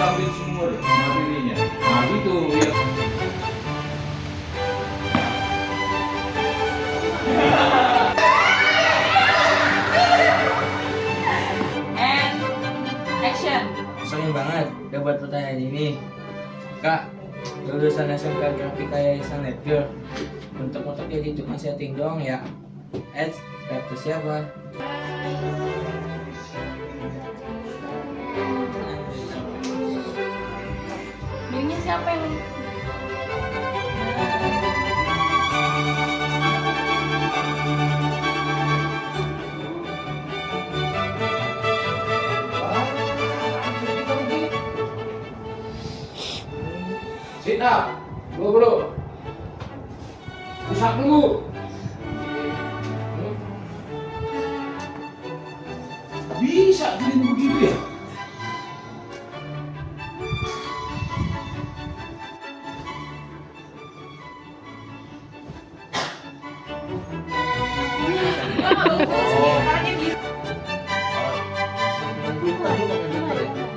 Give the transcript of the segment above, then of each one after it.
ambil sumur materinya. Nah gitu ya. And action. Seneng banget dapat pertanyaan ini. Kak, lulusan SMK Grafika Yayasan Netgirl. Untuk jadi tukang setting doang ya. Kata siapa? Dirinya siapa yang Sit up. Bro. Usap dulu. Bisa jadi begitu ya?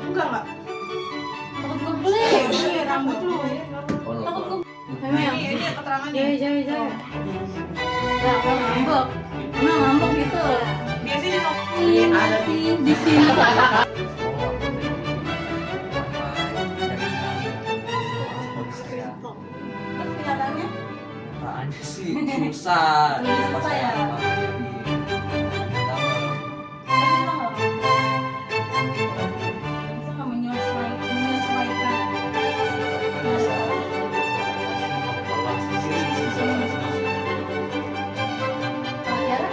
enggak? Takut gue rambut lu. Takut gue. Ini keterangannya. Jaya. Nah, kalau ngambek. Emang ngambek gitu. Biasanya Ada di sini. Terus kelihatannya Apaan sih? Susah. Susah ya? bisa nggak menyesuaikan. Kalau Tiara?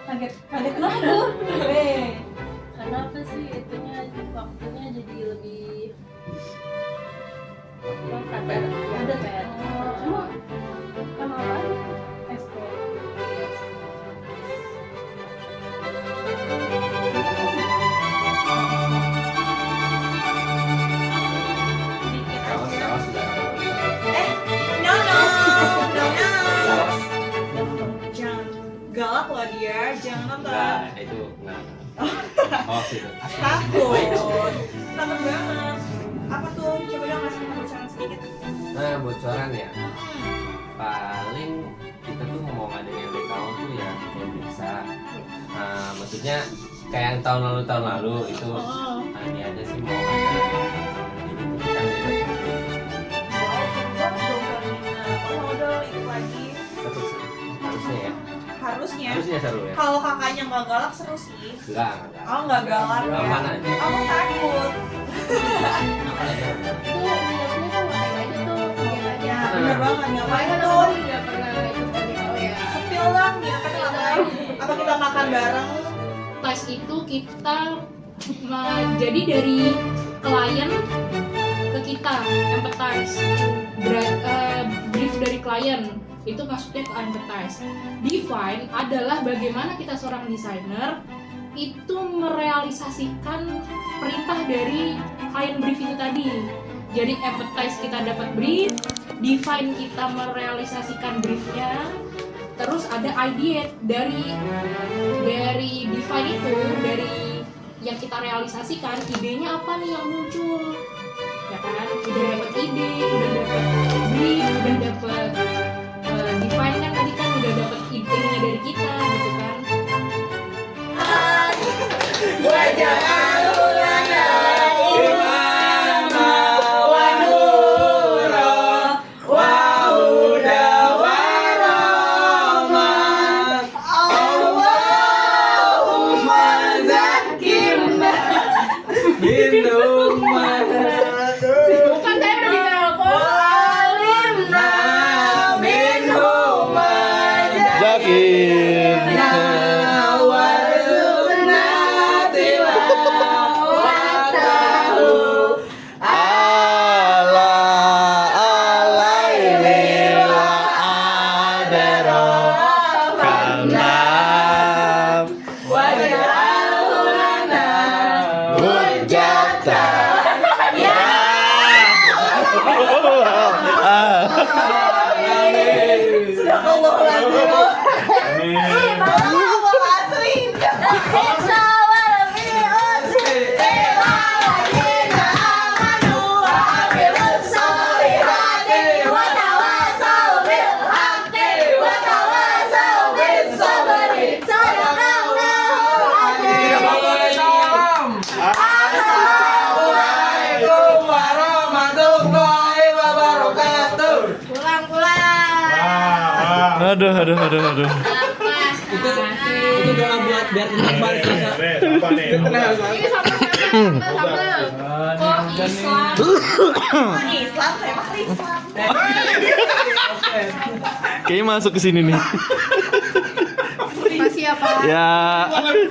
Kaget Kaget kenapa tuh? karena apa sih itunya waktunya jadi lebih padat ya. Cuma karena apa? Ekspor. No. Jangan galak loh dia, jangan nonton. Enggak, itu enggak. Oh, situ. Takut banget. Apa tuh? Coba dong kasih kita bocoran sedikit. Nah, bocoran ya. Paling kita tuh mau ngadain LDK tuh ya yang bisa. Nah, maksudnya kayak yang tahun lalu itu. Oh. Nah, ini aja sih mau ada. Jadi kita Modal itu lagi. harusnya ya. Harusnya. Harusnya seru ya. Kalau kakaknya nggak galak seru sih. Enggak. Oh nggak galak ya. Aman aja. Aku takut. Aman aja. Itu niatnya tuh ngapain aja tuh biar aja. Ya bener banget. Ngapain Kan tuh? aku nggak pernah ikut LDKO ya. Sepil lang. Kita ngapain? Apa kita makan bareng? Tes itu kita jadi dari klien ke kita empathize. Brief dari klien itu maksudnya ke empathize. Define adalah bagaimana kita seorang desainer itu merealisasikan perintah dari klien brief itu tadi. Jadi empathize kita dapat brief, define kita merealisasikan briefnya, terus ada idea dari define itu, dari yang kita realisasikan, idenya apa nih yang muncul, ya kan? Udah dapat ide, udah dapat brief, udah dapat define kan tadi kan udah dapat idenya dari kita gitu kan? Wajah alulana Bukan saya udah ditelepon. Yakin. Aduh. Itu doa buat biar tenang balik rasa. Apa nih? Tenang. Ini sama. Kok Islam? Islam, saya mah Islam. Kayaknya masuk ke sini nih. Makasih ya, Pak. Ya. Makasih,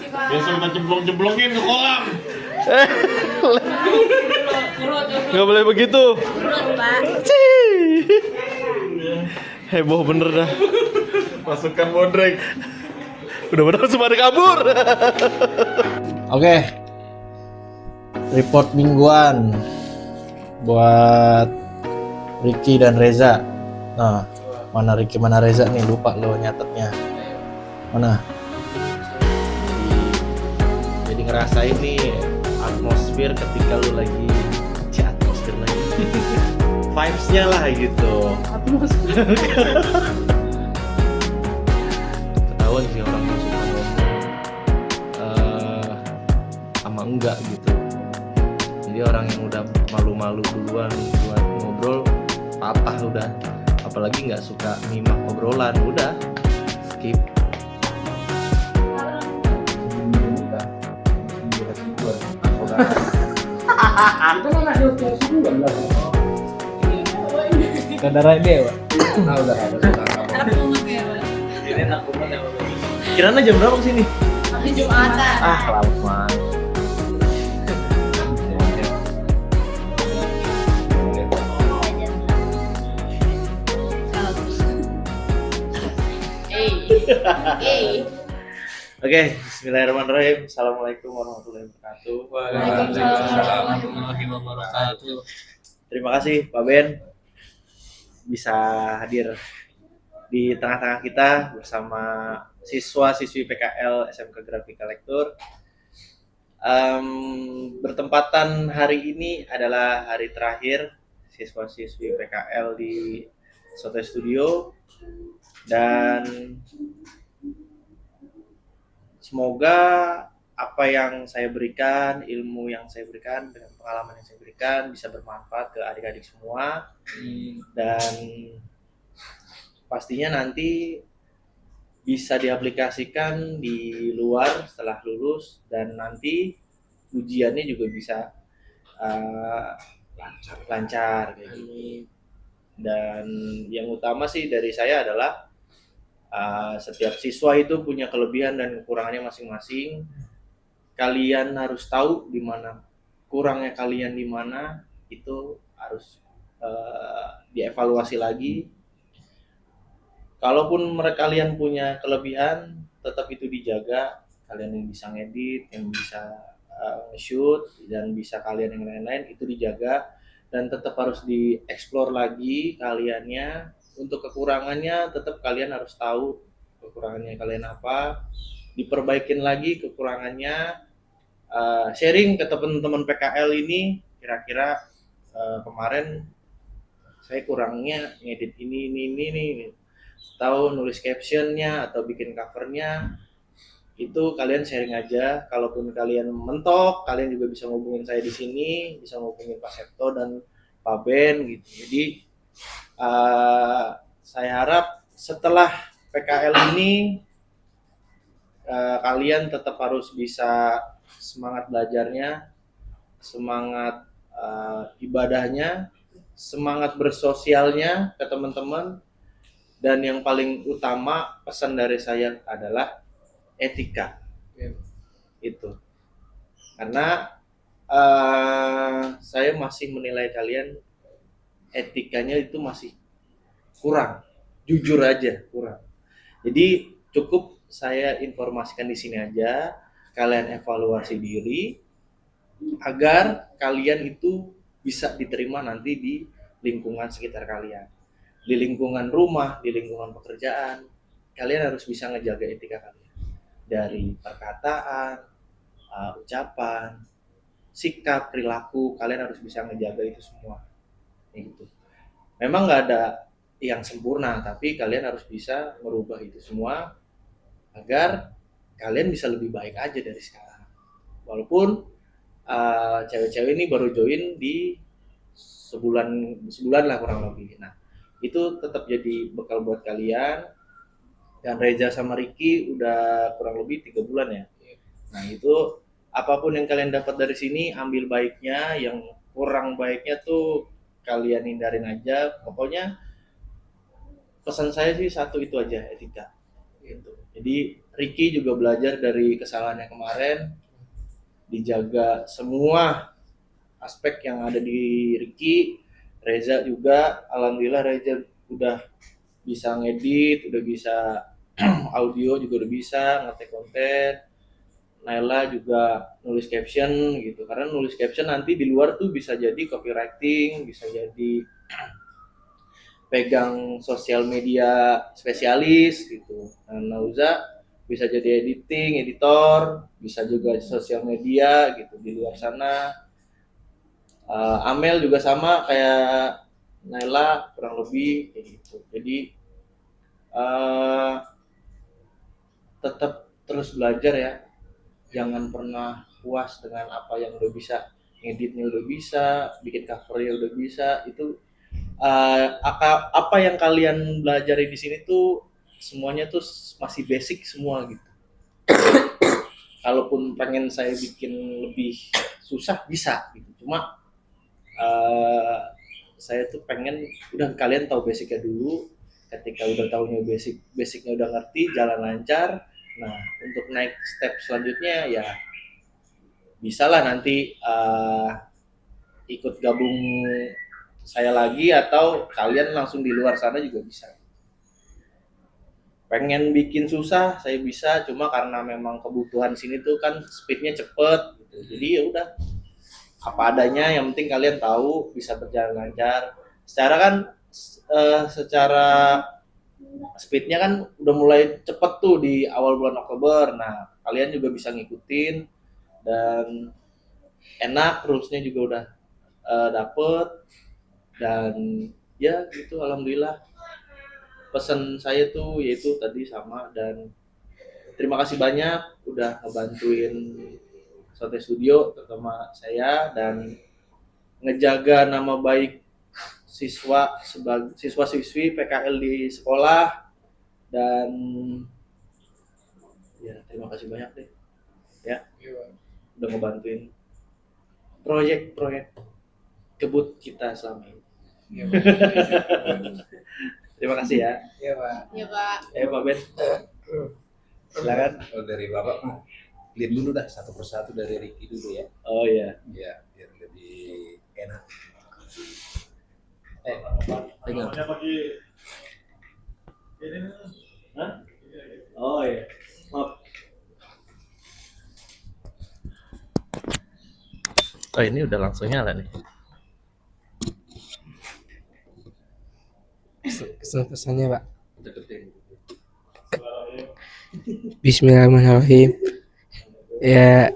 Pak. Biasa kita jeblong-jeblongin ke kolam. Nggak boleh begitu. Cih. Heboh bener dah. Masukkan bodrek. Udah semua pada kabur. Oke. Report mingguan buat Ricky dan Reza. Nah, mana Ricky mana Reza nih, lupa lo nyatetnya. Mana? Jadi ngerasain nih atmosfer ketika lu lagi atmosfer lagi. Vibes-nya lah gitu. Ketahuan sih orang yang suka ngomong sama enggak gitu. Jadi orang yang udah malu-malu duluan buat ngobrol patah udah. Apalagi nggak suka nyimak obrolan, udah skip. Saudara dia, Pak. Kirana jam berapa kesini? Jumatan. Lama. Oke, bismillahirrahmanirrahim. Assalamualaikum warahmatullahi wabarakatuh. Waalaikumsalam. Warahmatullahi wabarakatuh. Terima kasih Pak Ben bisa hadir di tengah-tengah kita bersama siswa-siswi PKL SMK Grafika Lektur. Bertempatan hari ini adalah hari terakhir siswa-siswi PKL di Soto Studio, dan semoga apa yang saya berikan, ilmu yang saya berikan, dengan pengalaman yang saya berikan bisa bermanfaat ke adik-adik semua. Dan pastinya nanti bisa diaplikasikan di luar setelah lulus, dan nanti ujiannya juga bisa lancar kayak gini. Dan yang utama sih dari saya adalah setiap siswa itu punya kelebihan dan kekurangannya masing-masing. Kalian harus tahu di mana kurangnya kalian, di mana itu harus dievaluasi lagi. Kalaupun mereka kalian punya kelebihan, tetap itu dijaga. Kalian yang bisa ngedit, yang bisa nge-shoot, dan bisa kalian yang lain-lain itu dijaga, dan tetap harus dieksplor lagi kaliannya. Untuk kekurangannya tetap kalian harus tahu kekurangannya kalian apa, diperbaikin lagi kekurangannya. Sharing ke teman-teman PKL ini, kira-kira kemarin saya kurangnya ngedit ini, tahu nulis captionnya atau bikin covernya, itu kalian sharing aja. Kalaupun kalian mentok, kalian juga bisa ngubungin saya di sini, bisa ngubungin Pak Septo dan Pak Ben gitu. Jadi saya harap setelah PKL ini kalian tetap harus bisa semangat belajarnya, semangat ibadahnya, semangat bersosialnya ke teman-teman, dan yang paling utama pesan dari saya adalah etika. Itu karena saya masih menilai kalian etikanya itu masih kurang, jujur aja kurang. Jadi cukup saya informasikan di sini aja, kalian evaluasi diri agar kalian itu bisa diterima nanti di lingkungan sekitar kalian, di lingkungan rumah, di lingkungan pekerjaan. Kalian harus bisa ngejaga etika kalian dari perkataan, ucapan, sikap, perilaku. Kalian harus bisa ngejaga itu semua. Gitu. Memang nggak ada yang sempurna, tapi kalian harus bisa merubah itu semua agar kalian bisa lebih baik aja dari sekarang. Walaupun cewek-cewek ini baru join di sebulan lah kurang lebih. Nah, itu tetap jadi bekal buat kalian. Dan Reza sama Ricky udah kurang lebih 3 bulan ya. Nah itu apapun yang kalian dapat dari sini ambil baiknya, yang kurang baiknya tuh kalian hindarin aja. Pokoknya pesan saya sih satu itu aja, etika. Gitu. Jadi Ricky juga belajar dari kesalahannya kemarin, dijaga semua aspek yang ada di Ricky. Reza juga, alhamdulillah Reza udah bisa ngedit, udah bisa audio juga udah bisa, ngetek konten. Naila juga nulis caption gitu, karena nulis caption nanti di luar tuh bisa jadi copywriting, bisa jadi pegang sosial media spesialis gitu. Nah, Nauza bisa jadi editing, editor, bisa juga sosial media gitu di luar sana. Amel juga sama kayak Naila kurang lebih kayak gitu. Jadi tetap terus belajar ya, jangan pernah puas dengan apa yang udah bisa, ngeditnya udah bisa, bikin covernya udah bisa. Itu apa yang kalian belajari di sini tuh semuanya tuh masih basic semua gitu. Kalaupun pengen saya bikin lebih susah bisa gitu, cuma saya tuh pengen udah kalian tahu basicnya dulu. Ketika udah tahunya basicnya udah ngerti, jalan lancar. Nah untuk naik step selanjutnya ya bisalah nanti ikut gabung saya lagi, atau kalian langsung di luar sana juga bisa. Pengen bikin susah saya bisa, cuma karena memang kebutuhan sini tuh kan speednya cepet gitu. Jadi ya udah apa adanya, yang penting kalian tahu bisa berjalan lancar. Secara kan secara speednya kan udah mulai cepet tuh di awal bulan Oktober. Nah kalian juga bisa ngikutin dan enak, rulesnya juga udah dapet. Dan ya gitu, alhamdulillah. Pesan saya tuh yaitu tadi sama, dan terima kasih banyak udah ngebantuin Sote Studio terutama saya, dan ngejaga nama baik siswa-siswi PKL di sekolah. Dan ya terima kasih banyak deh ya udah ngebantuin proyek-proyek kebut kita selama ini. Terima kasih ya. Iya Pak. Ya Pak. Pak Ben. Silakan. Kalau dari Bapak mah lihat dulu dah satu persatu dari Ricky dulu ya. Oh iya. Ya, biar lebih enak. Pegang. Hah? Oh iya. Maaf. Oh ini udah langsung nyala nih. Pesan-pesannya Pak. Bismillahirrahmanirrahim. Ya.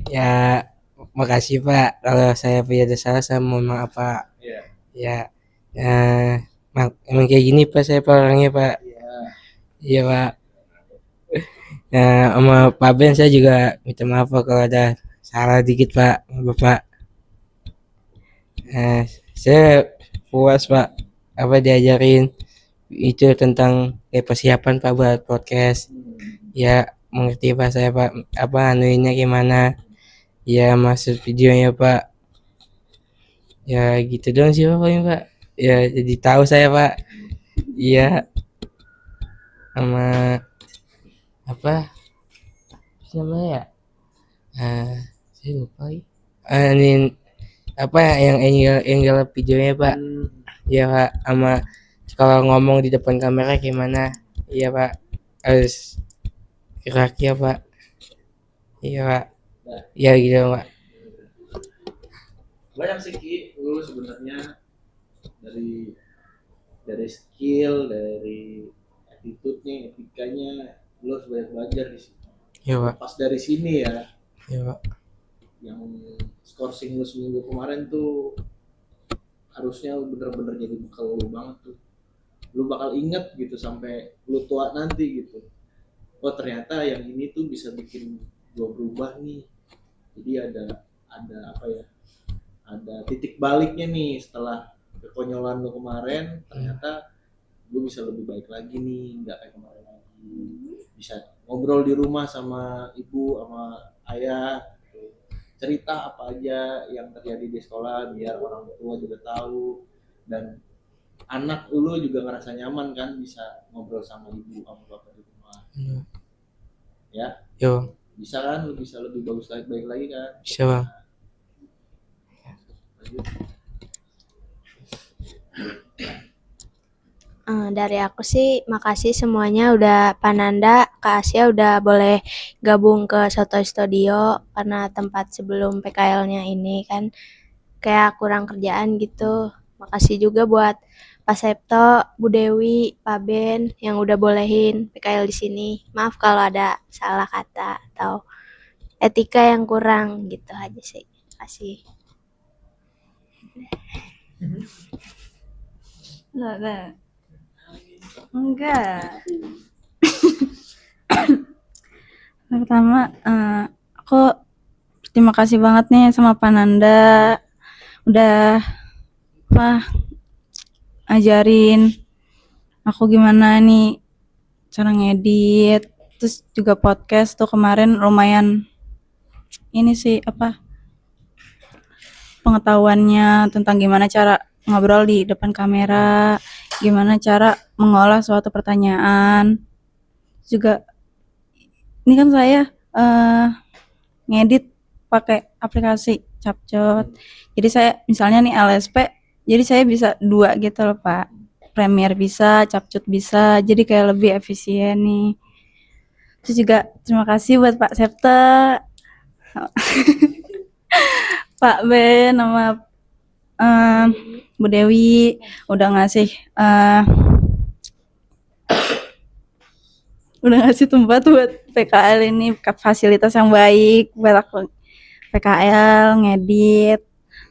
Ya, makasih Pak. Kalau saya punya salah, saya mohon maaf Pak. Iya. Ya, emang kayak gini Pak, saya Pak orangnya Pak. Iya Pak. Nah, sama Pak Ben saya juga minta maaf Pak kalau ada salah dikit Pak, Bapak. Saya puas Pak, apa diajarin itu tentang persiapan Pak buat podcast. Ya, mengerti Pak saya Pak, apa anuinnya gimana. Ya, masuk videonya Pak. Ya, gitu doang sih pokoknya Pak. Ya, jadi tahu saya Pak. Iya. Sama apa namanya ya, saya lupa lagi. Ini apa yang angle videonya Pak. Ya Pak, sama kalau ngomong di depan kamera gimana. Iya Pak, harus gerak ya Pak. Iya Pak, ya gitu Pak. Banyak sih Ki, lu sebenarnya dari skill, dari attitude-nya, etikanya, lu harus banyak belajar di sini. Iya Pak. Pas dari sini ya, Iya Pak. yang skorsing lu seminggu kemarin tuh harusnya bener-bener jadi bekal lu banget tuh. Lu bakal inget gitu sampai lu tua nanti gitu. Oh ternyata yang ini tuh bisa bikin gue berubah nih. Jadi ada apa ya, ada titik baliknya nih setelah kekonyolan lo kemarin, ternyata gue bisa lebih baik lagi nih, nggak kayak kemarin lagi, bisa ngobrol di rumah sama ibu sama ayah gitu. Cerita apa aja yang terjadi di sekolah biar orang tua juga tahu, dan anak lu juga ngerasa nyaman kan bisa ngobrol sama ibu sama bapak di rumah. Ya Yo, bisa kan, bisa lebih bagus lagi, baik lagi kan. bisa bang. Lanjut. Dari aku sih makasih semuanya udah Pananda, Kak Asia udah boleh gabung ke Soto Studio karena tempat sebelum PKL-nya ini kan kayak kurang kerjaan gitu. Makasih juga buat Pak Septo, Bu Dewi, Pak Ben yang udah bolehin PKL di sini. Maaf kalau ada salah kata atau etika yang kurang gitu aja sih. Makasih. Nah. Enggak. Pertama, aku terima kasih banget nih sama Pananda udah ajarin aku gimana nih cara ngedit, terus juga podcast tuh kemarin lumayan ini sih pengetahuannya tentang gimana cara ngobrol di depan kamera, gimana cara mengolah suatu pertanyaan. Juga ini kan saya ngedit pakai aplikasi CapCut. Jadi saya misalnya nih LSP, jadi saya bisa 2 gitu loh Pak. Premiere bisa, CapCut bisa, jadi kayak lebih efisien nih. Terus juga terima kasih buat Pak Septa, Pak Ben sama Bu Dewi udah ngasih tempat buat PKL ini, fasilitas yang baik buat aku PKL ngedit.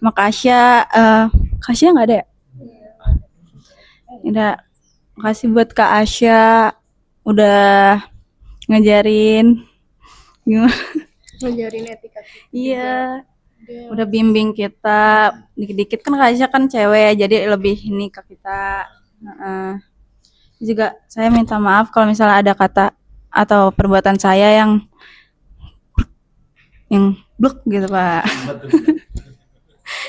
Makasih Kasya nggak ada ya? Udah, makasih buat Kak Asya udah ngajarin gimana Ngajarin etika. iya, udah bimbing kita dikit-dikit kan. Kak Asya kan cewek jadi lebih ini ke kita. Juga saya minta maaf kalau misalnya ada kata atau perbuatan saya yang blek gitu Pak.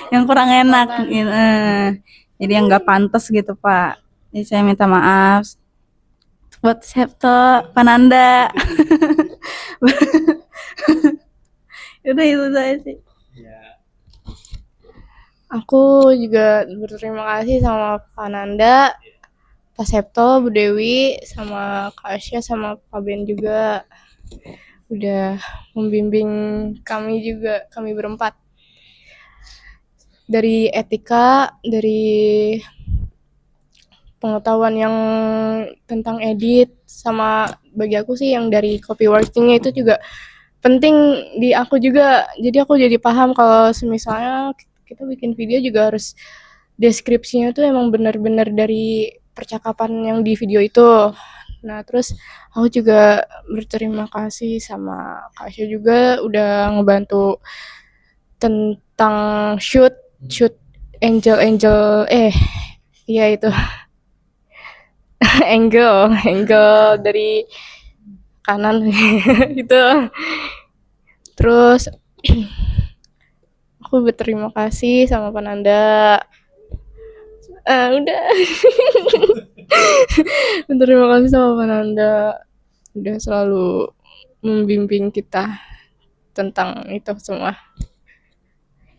Yang kurang enak gitu. Jadi yang nggak pantas gitu Pak. Jadi saya minta maaf buat Septo, Pananda. Udah itu saya sih. Aku juga berterima kasih sama Pananda, Pak Septo, Bu Dewi, sama Kak Asya, sama Pak Ben juga udah membimbing kami juga, kami berempat. Dari etika, dari pengetahuan yang tentang edit, sama bagi aku sih yang dari copywriting-nya itu juga penting di aku juga. Jadi aku jadi paham kalau misalnya kita bikin video juga harus deskripsinya tuh emang benar-benar dari percakapan yang di video itu. Nah terus aku juga berterima kasih sama Kak Asya juga udah ngebantu tentang shoot angel iya itu angle dari kanan itu. Terus aku berterima kasih sama Pananda. Udah. Berterima kasih sama Pananda udah selalu membimbing kita tentang itu semua.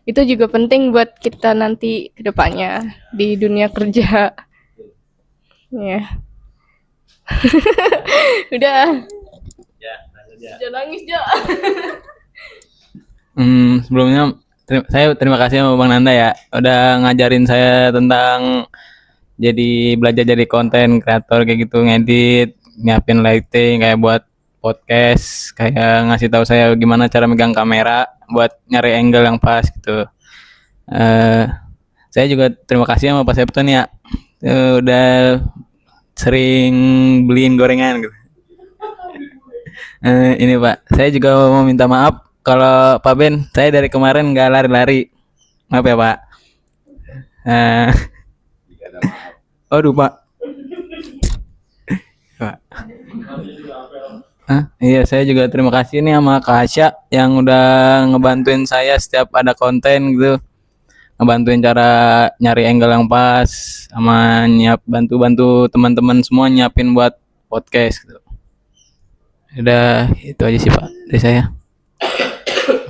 Itu juga penting buat kita nanti ke depannya di dunia kerja. Ya. Udah. Jangan nangis, Jo. Sebelumnya saya terima kasih sama Bang Nanda ya, udah ngajarin saya tentang belajar jadi konten kreator kayak gitu, ngedit, nyiapin lighting kayak buat podcast, kayak ngasih tahu saya gimana cara megang kamera buat nyari angle yang pas gitu. Saya juga terima kasih sama Pak Septo nih ya, udah sering beliin gorengan gitu. Ini Pak, saya juga mau minta maaf kalau Pak Ben, saya dari kemarin nggak lari-lari. Maaf ya Pak. Eh, Tidak ada maaf. Aduh Pak. Pak. Iya, saya juga terima kasih nih sama Kak Asya yang udah ngebantuin saya setiap ada konten gitu. Ngebantuin cara nyari angle yang pas, sama bantu teman-teman semua nyiapin buat podcast gitu. Udah itu aja sih Pak dari saya.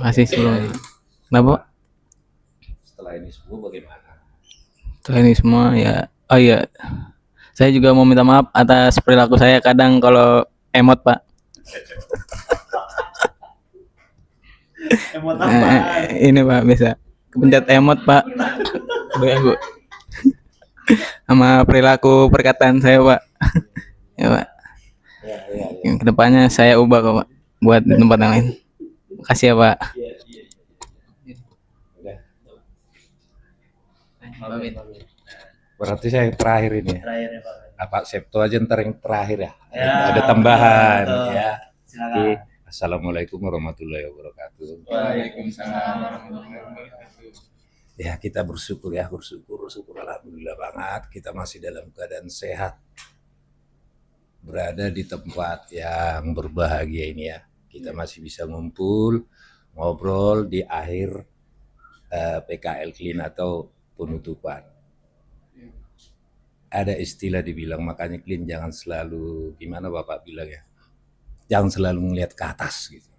Makasih sebelumnya. Kenapa Pak? Setelah ini semua bagaimana? Setelah ini semua ya, oh iya, saya juga mau minta maaf atas perilaku saya kadang kalau emot Pak. Emot apa? Ini Pak bisa kepencet emot Pak. Bu. Sama perilaku perkataan saya Pak. Ya Pak. Yang kedepannya saya ubah kok Pak buat di tempat yang lain. Makasih ya Pak. Berarti saya yang terakhir ini ya. Terakhir ya Pak. Pak Septo aja ntar yang terakhir ya. Ya, Ada tambahan betul. ya. Silakan. Oke. Assalamualaikum warahmatullahi wabarakatuh. Waalaikumsalam. Ya kita bersyukur alhamdulillah banget kita masih dalam keadaan sehat. Berada di tempat yang berbahagia ini ya. Kita masih bisa ngumpul, ngobrol di akhir PKL Clean atau penutupan. Ada istilah dibilang makanya Clean jangan selalu gimana Bapak bilang ya. Jangan selalu melihat ke atas gitu.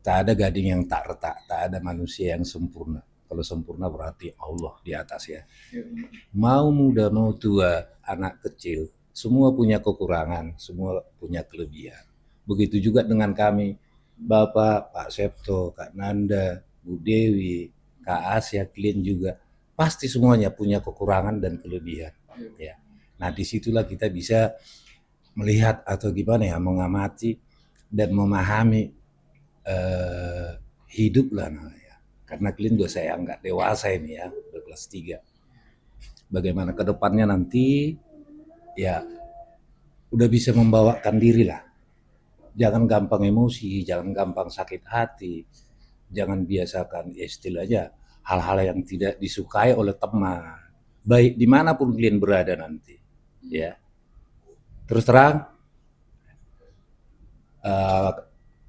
Tak ada gading yang tak retak, tak ada manusia yang sempurna. Kalau sempurna berarti Allah di atas ya. Mau muda mau tua, anak kecil, semua punya kekurangan, semua punya kelebihan. Begitu juga dengan kami, Bapak, Pak Septo, Kak Nanda, Bu Dewi, Kak Asya, Clean juga. Pasti semuanya punya kekurangan dan kelebihan. Ya. Nah disitulah kita bisa melihat atau gimana ya, mengamati dan memahami hidup lah namanya. Karena Clean juga saya anggap dewasa ini ya, udah kelas 3. Bagaimana ke depannya nanti ya udah bisa membawakan diri lah. Jangan gampang emosi, jangan gampang sakit hati, jangan biasakan istilahnya hal-hal yang tidak disukai oleh teman. Baik dimanapun kalian berada nanti, ya. Terus terang,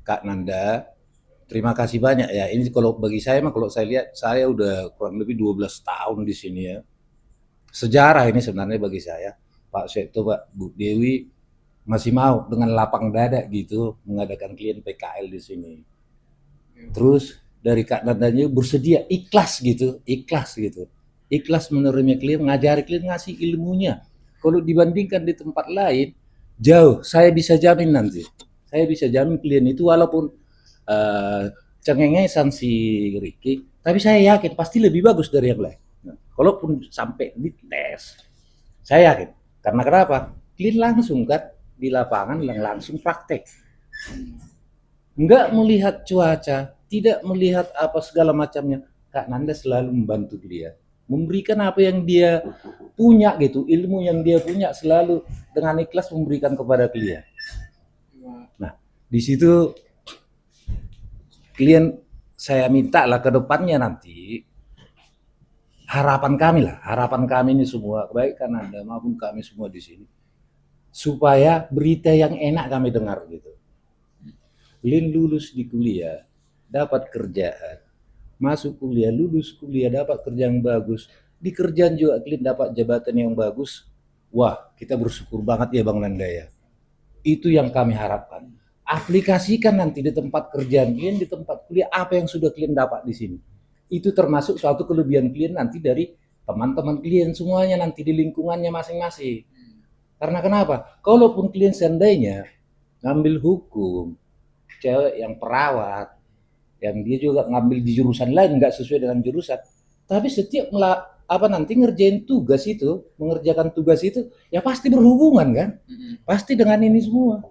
Kak Nanda, terima kasih banyak ya. Ini kalau bagi saya mah kalau saya lihat saya udah kurang lebih 12 tahun di sini ya. Sejarah ini sebenarnya bagi saya. Pak Septo, Pak Bu Dewi masih mau dengan lapang dada gitu mengadakan klien PKL di sini. Terus dari Kak Nandanya bersedia ikhlas gitu. Ikhlas menerima klien, ngajari klien, ngasih ilmunya. Kalau dibandingkan di tempat lain, jauh. Saya bisa jamin nanti. Saya bisa jamin klien itu walaupun cengengesan si Ricky, tapi saya yakin pasti lebih bagus dari yang lain. Nah, kalaupun sampai di tes, saya yakin. Karena kenapa? Klien langsung kan di lapangan langsung praktek. Enggak melihat cuaca, tidak melihat apa segala macamnya. Kak Nanda selalu membantu dia. Memberikan apa yang dia punya gitu, ilmu yang dia punya selalu dengan ikhlas memberikan kepada klien. Nah, di situ klien saya minta lah ke depannya nanti harapan kami ini semua, baik Kak Nanda maupun kami semua di sini, supaya berita yang enak kami dengar gitu. Klien lulus di kuliah, dapat kerjaan, masuk kuliah, lulus kuliah, dapat kerjaan yang bagus, di kerjaan juga klien dapat jabatan yang bagus. Wah, kita bersyukur banget ya Bang Nanda ya. Itu yang kami harapkan. Aplikasikan nanti di tempat kerjaan klien, di tempat kuliah, apa yang sudah klien dapat di sini. Itu termasuk suatu kelebihan klien nanti dari teman-teman klien semuanya nanti di lingkungannya masing-masing. Karena kenapa? Kalaupun klien seandainya ngambil hukum, cewek yang perawat, yang dia juga ngambil di jurusan lain nggak sesuai dengan jurusan, tapi setiap nanti ngerjain tugas itu, mengerjakan tugas itu, ya pasti berhubungan kan, pasti dengan ini semua.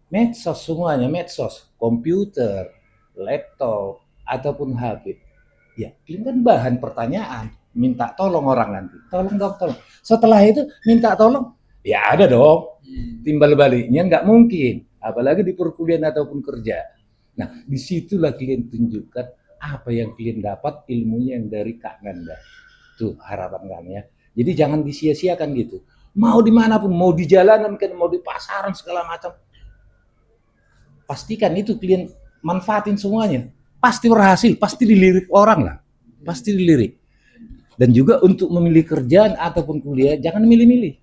Medsos semuanya, medsos, komputer, laptop ataupun HP. Ya, ini kan bahan pertanyaan, minta tolong orang nanti, tolong dong, tolong. Setelah itu minta tolong, ya ada dong Timbal baliknya nggak mungkin, apalagi di perkuliahan ataupun kerja. Nah, disitulah kalian tunjukkan apa yang kalian dapat ilmunya yang dari Kak Nanda. Tuh harapan kami ya. Jadi jangan disia-siakan gitu. Mau dimanapun, mau di jalanan kan, mau di pasaran segala macam. Pastikan itu kalian manfaatin semuanya. Pasti berhasil, pasti dilirik orang lah. Pasti dilirik. Dan juga untuk memilih kerjaan ataupun kuliah, jangan milih-milih.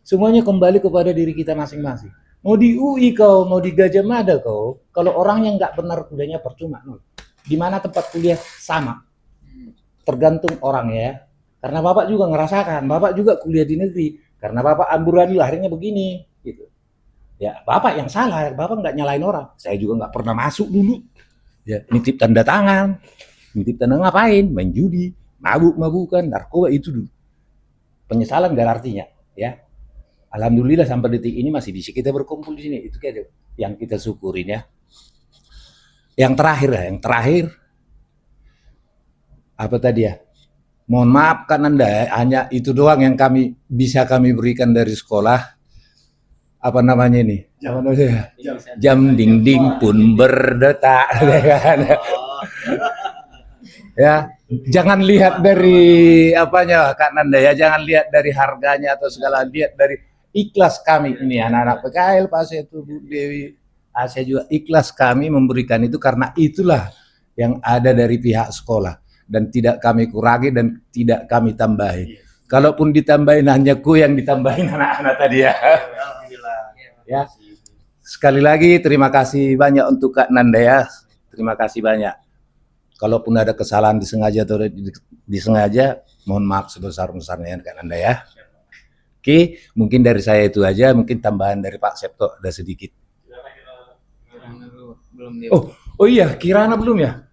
Semuanya kembali kepada diri kita masing-masing. Mau di UI kau, mau di Gajah Mada kau, kalau orangnya nggak benar kuliahnya percuma. Di mana tempat kuliah sama. Tergantung orang ya. Karena Bapak juga ngerasakan, Bapak juga kuliah di negeri. Karena Bapak amburadul akhirnya begini. Gitu. Ya Bapak yang salah, Bapak nggak nyalain orang. Saya juga nggak pernah masuk dulu. Ya, nitip tanda tangan. Nitip tanda ngapain? Main judi, mabuk-mabukan, narkoba itu dulu. Penyesalan gak artinya. Ya. Alhamdulillah sampai detik ini masih bisa kita berkumpul di sini. Itu kayak yang kita syukurin ya. Yang terakhir apa tadi ya? Mohon maaf kan Anda, hanya itu doang yang bisa kami berikan dari sekolah. Apa namanya ini? Jam dinding pun berdetak. Ya, jangan lihat dari apanya Kak Nanda ya, jangan lihat dari harganya atau segala, lihat dari ikhlas kami ini anak-anak PKL, Pak Setu, Bu Dewi, saya juga ikhlas kami memberikan itu karena itulah yang ada dari pihak sekolah. Dan tidak kami kurangi dan tidak kami tambahi. Kalaupun ditambahin hanya yang ditambahin anak-anak tadi ya. Ya. Sekali lagi terima kasih banyak untuk Kak Nanda ya. Terima kasih banyak. Kalaupun ada kesalahan disengaja atau disengaja, mohon maaf sebesar-besarnya Kak Nanda ya. Oke, mungkin dari saya itu aja, mungkin tambahan dari Pak Septo ada sedikit. Oh iya, Kirana belum ya?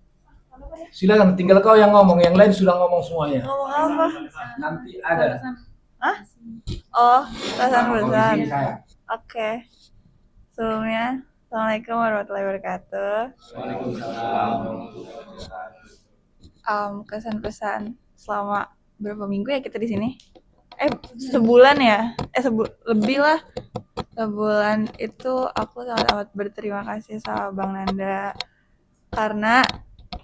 Silakan, tinggal kau yang ngomong, yang lain sudah ngomong semuanya. Ngomong apa? Nanti ada. Hah? Oh, pesan-pesan. Oke. Sebelumnya, Assalamualaikum warahmatullahi wabarakatuh. Kesan-pesan selama berapa minggu ya kita di sini? Sebulan ya? Lebih lah. Sebulan itu aku sangat amat berterima kasih sama Bang Nanda karena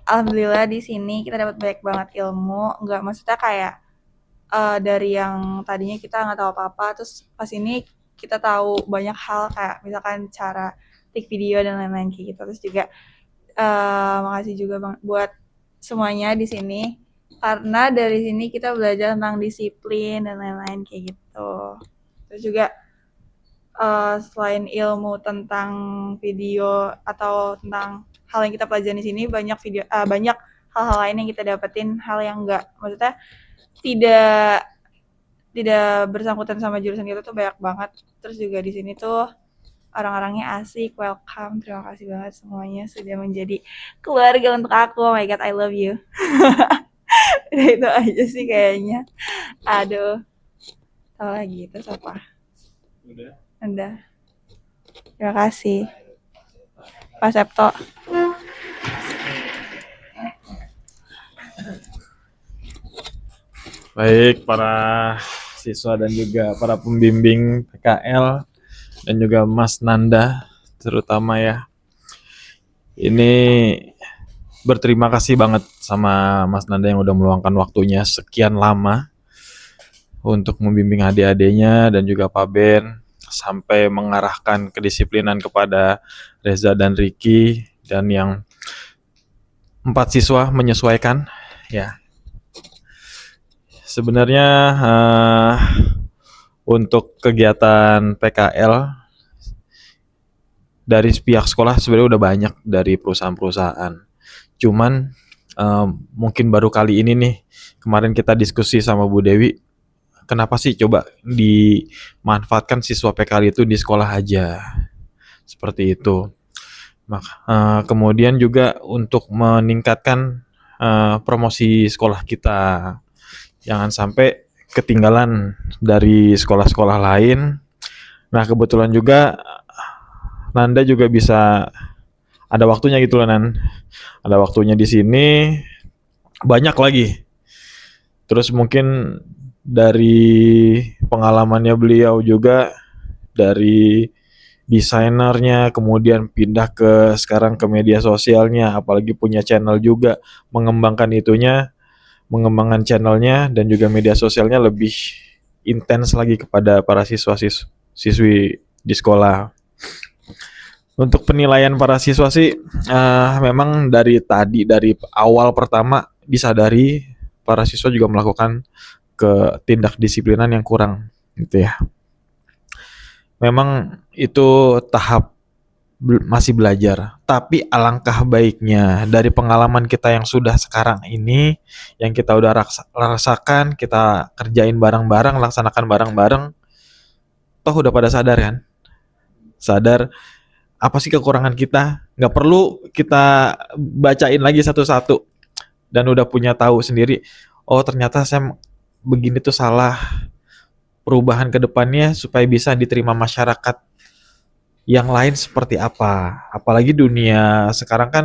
alhamdulillah di sini kita dapat banyak banget ilmu. Nggak maksudnya kayak dari yang tadinya kita nggak tahu apa-apa, terus pas ini kita tahu banyak hal kayak misalkan cara take video dan lain-lain kayak gitu. Terus juga makasih juga Bang buat semuanya di sini karena dari sini kita belajar tentang disiplin dan lain-lain kayak gitu. Terus juga selain ilmu tentang video atau tentang hal yang kita pelajari di sini, banyak hal-hal lain yang kita dapetin, hal yang enggak, maksudnya tidak bersangkutan sama jurusan kita tuh banyak banget. Terus juga di sini tuh orang-orangnya asik, welcome, terima kasih banget semuanya sudah menjadi keluarga untuk aku. Oh my god, I love you. Itu aja sih kayaknya. Aduh, tahu lagi terus apa? Udah. Terima kasih. Pak Septo. Baik para siswa dan juga para pembimbing PKL dan juga Mas Nanda terutama ya. Ini berterima kasih banget sama Mas Nanda yang udah meluangkan waktunya sekian lama untuk membimbing adik-adiknya dan juga Pak Ben sampai mengarahkan kedisiplinan kepada Reza dan Ricky dan yang 4 siswa menyesuaikan ya. Sebenarnya untuk kegiatan PKL dari pihak sekolah sebenarnya udah banyak dari perusahaan-perusahaan. Cuman mungkin baru kali ini nih, kemarin kita diskusi sama Bu Dewi, kenapa sih coba dimanfaatkan siswa PKL itu di sekolah aja, seperti itu. Kemudian juga untuk meningkatkan promosi sekolah kita, jangan sampai ketinggalan dari sekolah-sekolah lain. Nah kebetulan juga Nanda juga bisa ada waktunya gitu loh Nan, ada waktunya di sini banyak lagi. Terus mungkin dari pengalamannya beliau juga dari desainernya, kemudian pindah ke sekarang ke media sosialnya, apalagi punya channel juga, mengembangkan mengembangkan channelnya dan juga media sosialnya lebih intens lagi kepada para siswi di sekolah. Untuk penilaian para siswa sih memang dari awal pertama disadari para siswa juga melakukan ketindakdisiplinan yang kurang gitu ya. Memang itu tahap masih belajar, tapi alangkah baiknya dari pengalaman kita yang sudah sekarang ini, yang kita udah rasakan, kita kerjain bareng-bareng, laksanakan bareng-bareng, toh udah pada sadar kan? Sadar apa sih kekurangan kita, nggak perlu kita bacain lagi satu-satu, dan udah punya tahu sendiri, oh ternyata saya begini tuh salah, perubahan ke depannya supaya bisa diterima masyarakat yang lain seperti apa. Apalagi dunia sekarang kan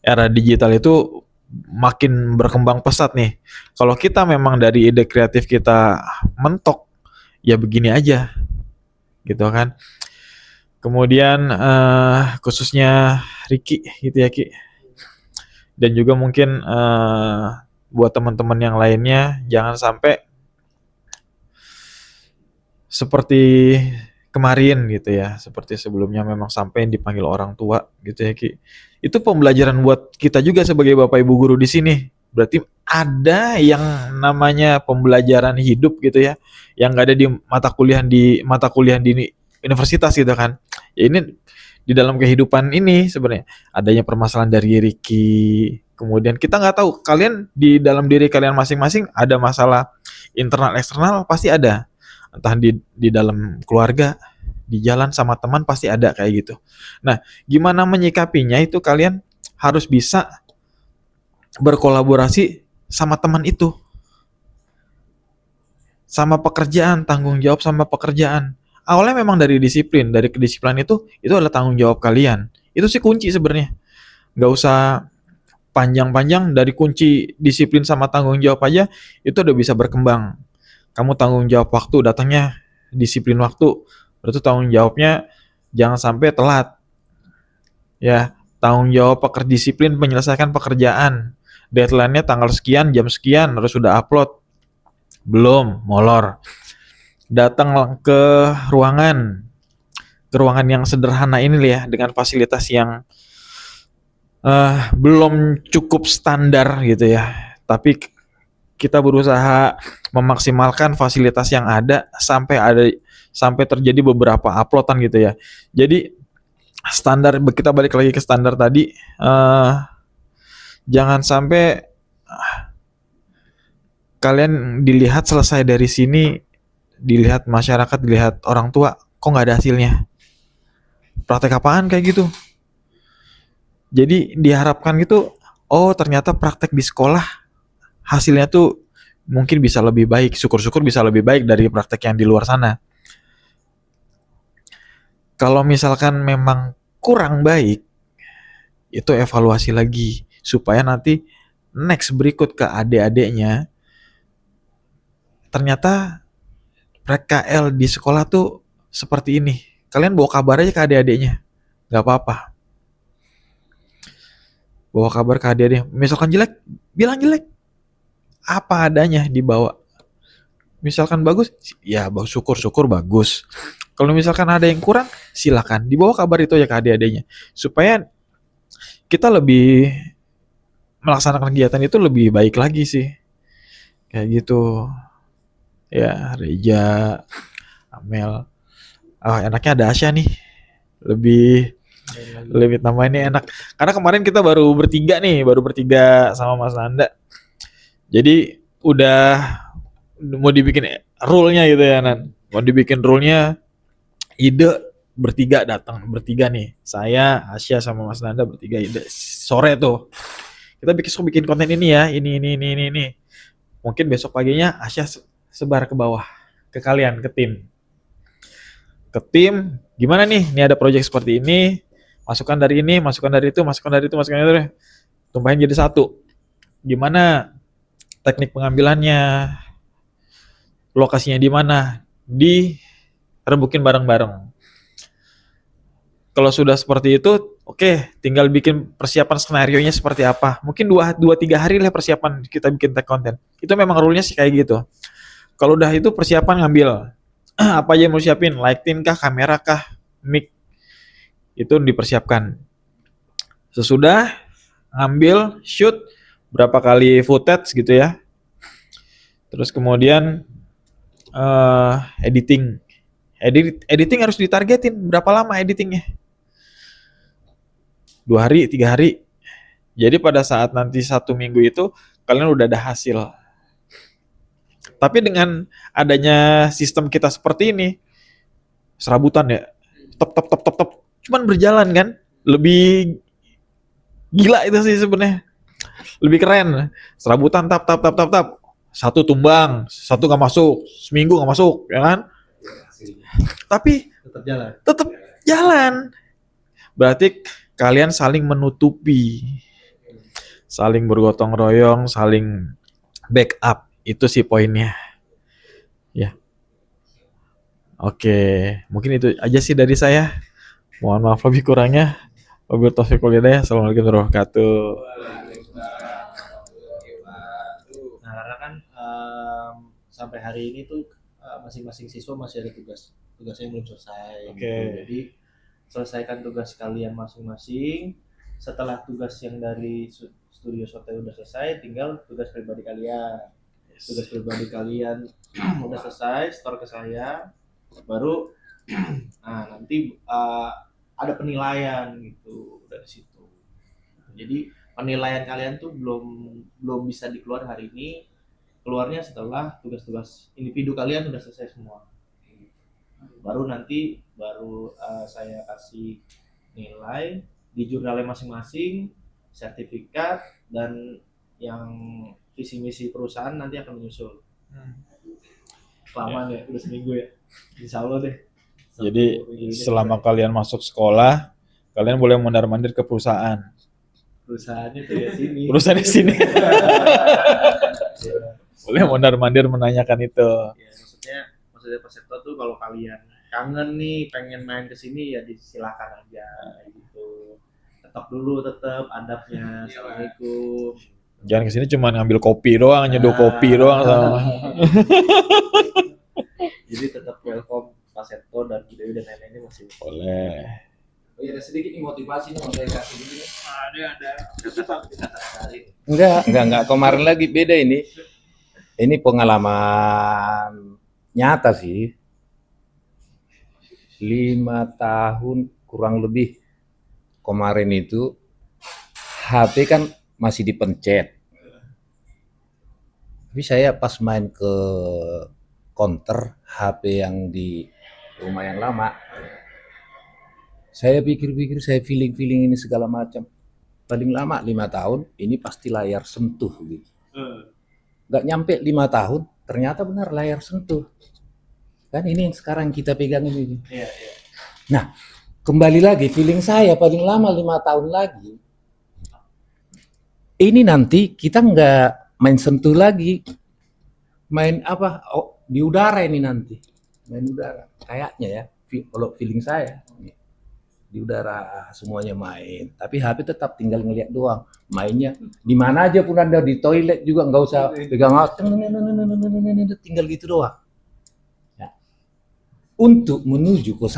era digital itu makin berkembang pesat nih. Kalau kita memang dari ide kreatif kita mentok, ya begini aja gitu kan. Kemudian khususnya Ricky gitu ya Ki, dan juga mungkin buat teman-teman yang lainnya, jangan sampai seperti kemarin gitu ya, seperti sebelumnya memang sampai dipanggil orang tua gitu ya Ki. Itu pembelajaran buat kita juga sebagai Bapak Ibu guru di sini. Berarti ada yang namanya pembelajaran hidup gitu ya, yang nggak ada di mata kuliah di universitas gitu kan. Ya ini di dalam kehidupan ini sebenarnya adanya permasalahan dari Ricky. Kemudian kita nggak tahu kalian di dalam diri kalian masing-masing ada masalah internal eksternal, pasti ada. Entah di dalam keluarga, di jalan sama teman, pasti ada kayak gitu. Nah, gimana menyikapinya itu kalian harus bisa berkolaborasi sama teman itu. Sama pekerjaan, tanggung jawab sama pekerjaan. Awalnya memang dari disiplin, dari kedisiplinan itu adalah tanggung jawab kalian. Itu sih kunci sebenarnya. Nggak usah panjang-panjang, dari kunci disiplin sama tanggung jawab aja itu udah bisa berkembang. Kamu tanggung jawab waktu, datangnya disiplin waktu, berarti tanggung jawabnya jangan sampai telat. Ya, tanggung jawab disiplin menyelesaikan pekerjaan. Deadline-nya tanggal sekian, jam sekian, harus sudah upload. Belum, molor. Datang ke ruangan yang sederhana ini ya, dengan fasilitas yang belum cukup standar gitu ya, tapi kita berusaha memaksimalkan fasilitas yang ada sampai terjadi beberapa uploadan gitu ya. Jadi standar, kita balik lagi ke standar tadi, jangan sampai kalian dilihat selesai dari sini, dilihat masyarakat, dilihat orang tua, kok nggak ada hasilnya, praktek apaan kayak gitu. Jadi diharapkan gitu, oh ternyata praktek di sekolah hasilnya tuh mungkin bisa lebih baik, syukur-syukur bisa lebih baik dari praktek yang di luar sana. Kalau misalkan memang kurang baik, itu evaluasi lagi supaya nanti next berikut ke adik-adiknya, ternyata PKL di sekolah tuh seperti ini. Kalian bawa kabar aja ke adik-adiknya, nggak apa-apa. Bawa kabar ke adik-adiknya. Misalkan jelek, bilang jelek. Apa adanya dibawa. Misalkan bagus, ya syukur-syukur bagus. Kalau misalkan ada yang kurang, silakan dibawa kabar itu ya ke adik-adiknya, supaya kita lebih melaksanakan kegiatan itu lebih baik lagi sih. Kayak gitu. Ya, Reja, Amel. Enaknya ada Asya nih. Lebih nama ini enak. Karena kemarin kita baru bertiga sama Mas Nanda. Jadi udah mau dibikin rule-nya gitu ya, Nan. Mau dibikin rule-nya, ide bertiga nih. Saya, Asya sama Mas Nanda bertiga ide. Sore tuh. Kita bikin konten ini ya, ini. Mungkin besok paginya Asya sebar ke bawah, ke kalian, ke tim. Gimana nih? Ini ada proyek seperti ini. Masukan dari ini, masukan dari itu. Tumpahin jadi satu. Gimana teknik pengambilannya? Lokasinya di mana? Di rebukin bareng-bareng. Kalau sudah seperti itu, oke, tinggal bikin persiapan skenarionya seperti apa. Mungkin 2-3 hari lah persiapan kita bikin tag konten. Itu memang rule-nya sih kayak gitu. Kalau udah itu persiapan ngambil apa aja yang mau siapin, lighting kah, kamera kah, mic, itu dipersiapkan. Sesudah ngambil, shoot, berapa kali footage gitu ya. Terus kemudian editing. Editing harus ditargetin, berapa lama editingnya? 2 hari, 3 hari. Jadi pada saat nanti 1 minggu itu kalian udah ada hasil. Tapi dengan adanya sistem kita seperti ini, serabutan ya, top, cuman berjalan kan, lebih gila itu sih sebenarnya, lebih keren. Serabutan tap, 1 tumbang, 1 nggak masuk, seminggu nggak masuk, ya kan? Tapi tetap jalan. Berarti kalian saling menutupi, saling bergotong royong, saling backup. Itu sih poinnya. Ya. Oke, mungkin itu aja sih dari saya. Mohon maaf lebih kurangnya. Wabillahi taufiq wal hidayah. Assalamualaikum warahmatullahi wabarakatuh. Nah, karena kan sampai hari ini tuh masing-masing siswa masih ada tugasnya yang belum selesai. Oke. Jadi selesaikan tugas kalian masing-masing. Setelah tugas yang dari studio Sote udah selesai, tinggal tugas pribadi kalian. Tugas pribadi kalian udah selesai, store ke saya, baru nah nanti ada penilaian gitu dari situ. Jadi penilaian kalian tuh belum bisa dikeluar hari ini, keluarnya setelah tugas-tugas individu kalian udah selesai semua. Baru saya kasih nilai di jurnalnya masing-masing, sertifikat, dan yang visi misi perusahaan nanti akan menyusul. Lama ya, udah seminggu ya. Insya Allah deh. Jadi selama kalian masuk sekolah, kalian boleh mondar-mandir ke perusahaan. Perusahaannya tuh ya sini. Perusahaan di sini. Boleh mondar-mandir menanyakan itu. Ya, maksudnya Pak Sekto tuh kalau kalian kangen nih, pengen main ke sini ya disilakan aja gitu. Tetap adabnya. Assalamualaikum. Jangan kesini cuma ngambil kopi doang, nyeduh kopi doang sama. Jadi tetap welcome Pak Seto dan Bu Dewi dan nenek ini masih boleh. Oh iya, ada sedikit nih motivasi nih mau saya kasih dulu nih. Ada. Enggak, kemarin lagi beda ini. Ini pengalaman nyata sih. 5 tahun kurang lebih kemarin itu HP kan masih dipencet. Tapi saya pas main ke counter HP yang di rumah yang lama, saya pikir-pikir, saya feeling ini segala macam. Paling lama 5 tahun, ini pasti layar sentuh gitu. Nggak nyampe 5 tahun, ternyata benar layar sentuh. Kan ini yang sekarang kita pegang ini. Iya. Nah, kembali lagi feeling saya paling lama 5 tahun lagi. Ini nanti kita nggak main sentuh lagi, main apa? Oh, di udara ini nanti, main udara. Kayaknya ya, kalau feeling saya di udara semuanya main. Tapi HP tetap tinggal ngeliat doang. Mainnya di mana aja pun Anda, di toilet juga nggak usah pegang, tinggal gitu doang. Ya. Untuk menuju ke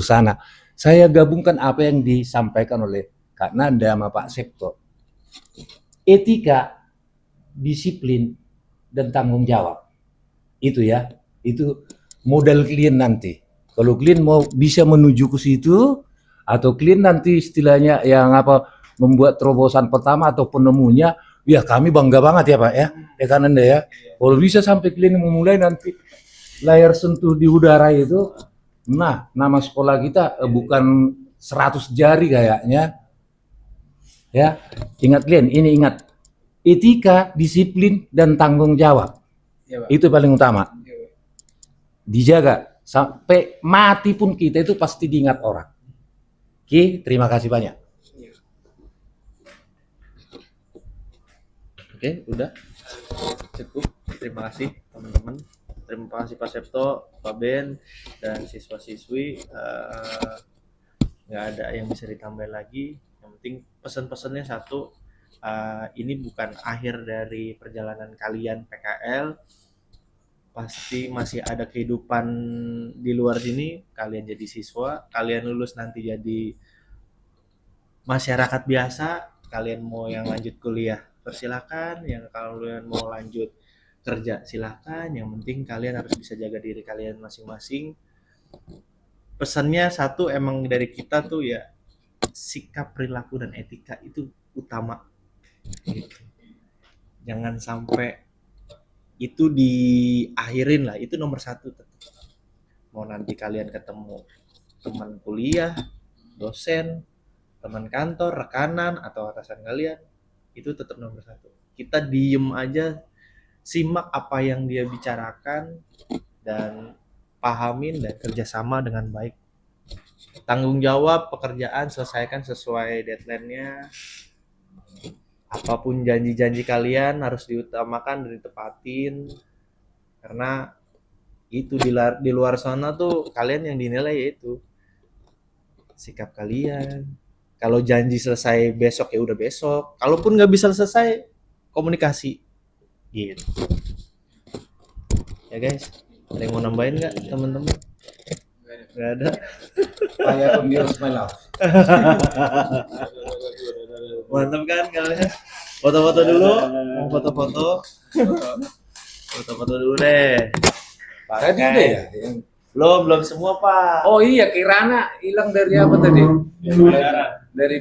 sana, saya gabungkan apa yang disampaikan oleh Kak Nanda sama Pak Sekto. Etika, disiplin, dan tanggung jawab. Itu ya, itu modal klien nanti. Kalau klien mau bisa menuju ke situ, atau klien nanti istilahnya yang membuat terobosan pertama atau penemunya, ya kami bangga banget ya Pak ya, Kak Nanda ya. Kalau bisa sampai klien memulai nanti layar sentuh di udara itu, nah nama sekolah kita bukan 100 jari kayaknya. Ya, ingat klien, ini ingat. Etika, disiplin, dan tanggung jawab. Ya, itu paling utama. Dijaga. Sampai mati pun kita itu pasti diingat orang. Oke, terima kasih banyak. Oke, udah. Cukup. Terima kasih teman-teman. terima kasih Pak Septo, Pak Ben, dan siswa-siswi. Nggak ada yang bisa ditambah lagi. Yang penting pesan-pesannya satu, ini bukan akhir dari perjalanan kalian PKL. Pasti masih ada kehidupan di luar sini. Kalian jadi siswa, kalian lulus nanti jadi masyarakat biasa. Kalian mau yang lanjut kuliah, persilakan. Yang kalian mau lanjut kerja, silakan. Yang penting kalian harus bisa jaga diri kalian masing-masing. Pesannya satu, emang dari kita tuh ya, sikap, perilaku, dan etika itu utama gitu. Jangan sampai itu diakhirin lah, itu nomor satu tetap. Mau nanti kalian ketemu teman kuliah, dosen, teman kantor, rekanan, atau atasan kalian, itu tetap nomor satu. Kita diem aja, simak apa yang dia bicarakan, dan pahamin dan kerjasama dengan baik. Tanggung jawab pekerjaan selesaikan sesuai deadline-nya. Apapun janji-janji kalian harus diutamakan dan ditepatin, karena itu di luar sana tuh kalian yang dinilai yaitu sikap kalian. Kalau janji selesai besok ya udah besok, kalaupun nggak bisa selesai komunikasi gitu ya guys. Ada yang mau nambahin nggak teman-teman? Nggak ada. I abuse my love. Mantap kan kalian? Foto-foto dulu, mau foto-foto. Foto-foto dulu deh. Tadi udah ya? Belum semua Pak. Oh iya, Kirana hilang dari apa tadi? Dari